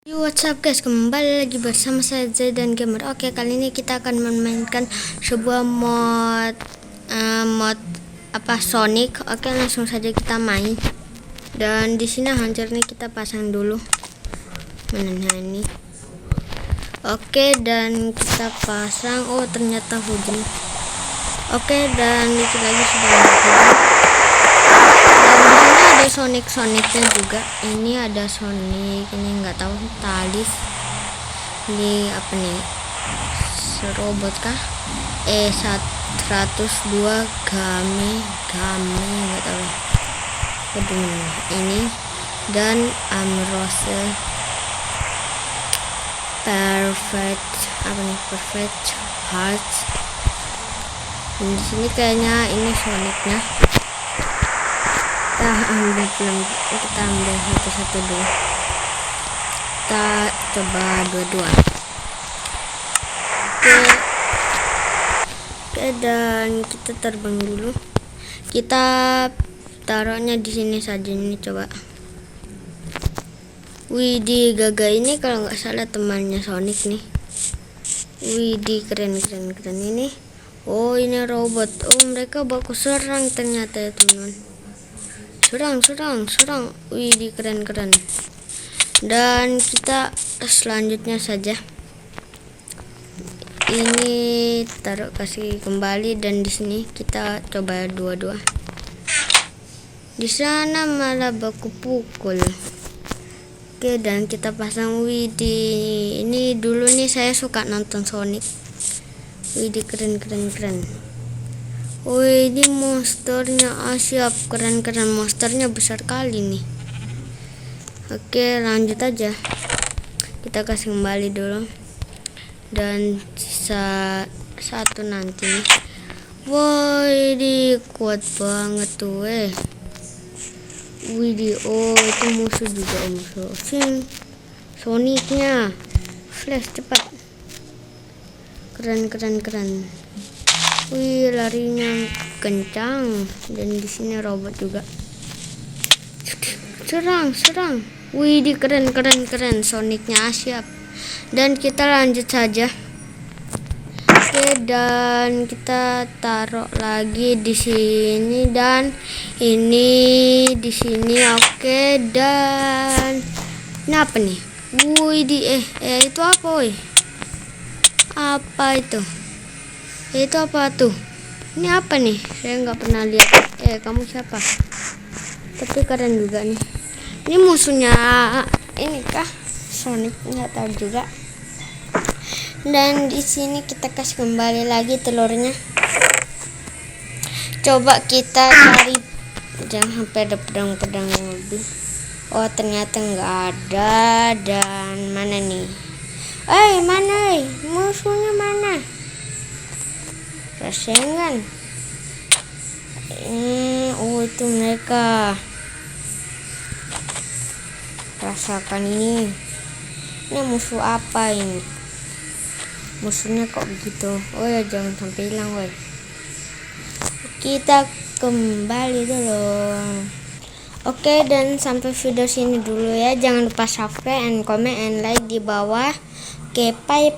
Yo, what's up guys, kembali lagi bersama saya Zaidan Gamer. Oke, kali ini kita akan memainkan sebuah mod Sonic. Oke, langsung saja kita main. Dan di sini hancur nih, kita pasang dulu. Mana ini? Oke, dan kita pasang. Oh, ternyata hujan. Oke, dan dikit lagi sudah hujan. Ada Sonicnya juga. Ini ada Sonic, ini nggak tahu Talif. Ini apa nih? Serobot kah? 102 Game nggak tahu. Aduh, ini dan Amrose Perfect Hearts. Di sini kayaknya ini Sonicnya. Kita ambil satu dulu. Kita coba dua-dua. Oke, dan kita terbang dulu. Kita taruhnya di sini saja. Ini coba. Widih, Gaga ini kalau nggak salah temannya Sonic nih. Widih, keren ini. Oh, ini robot. Oh, mereka baku serang ternyata ya teman-teman. Serang. Wih, keren. Dan kita selanjutnya saja. Ini taruh kasih kembali, dan di sini kita coba dua-dua. Di sana malah baku pukul. Oke, dan kita pasang Widih. Ini dulu nih saya suka nonton Sonic. Widih, keren. Wih, ini monsternya siap, keren monsternya besar kali nih. Oke, lanjut aja. Kita kasih kembali dulu. Dan sisa satu nanti nih. Wah, ini kuat banget tuh Widih, oh itu musuh juga, musuh. Sonicnya. Flash cepat. Keren. Wih, larinya kencang. Dan di sini robot juga. Serang. Wih, keren. Sonicnya siap. Dan kita lanjut saja. Oke, dan kita taruh lagi di sini, dan ini di sini. Oke, dan ini apa nih? Wih, itu apa, woi? Apa itu? Itu apa tuh? Ini apa nih? Saya nggak pernah lihat. Kamu siapa? Tapi keren juga nih. Ini musuhnya ini kah? Sonic, nggak tahu juga. Dan di sini kita kasih kembali lagi telurnya. Coba kita cari, jangan sampai ada pedang lebih. Oh, ternyata nggak ada. Dan mana nih? Mana? Musuhnya mana? Rasengan. Oh, itu mereka. Rasakan ini. Ini musuh apa ini? Musuhnya kok begitu? Oh ya, jangan sampai hilang, woi. Kita kembali dulu. Oke, dan sampai video sini dulu ya. Jangan lupa subscribe and comment and like di bawah. Oke, bye.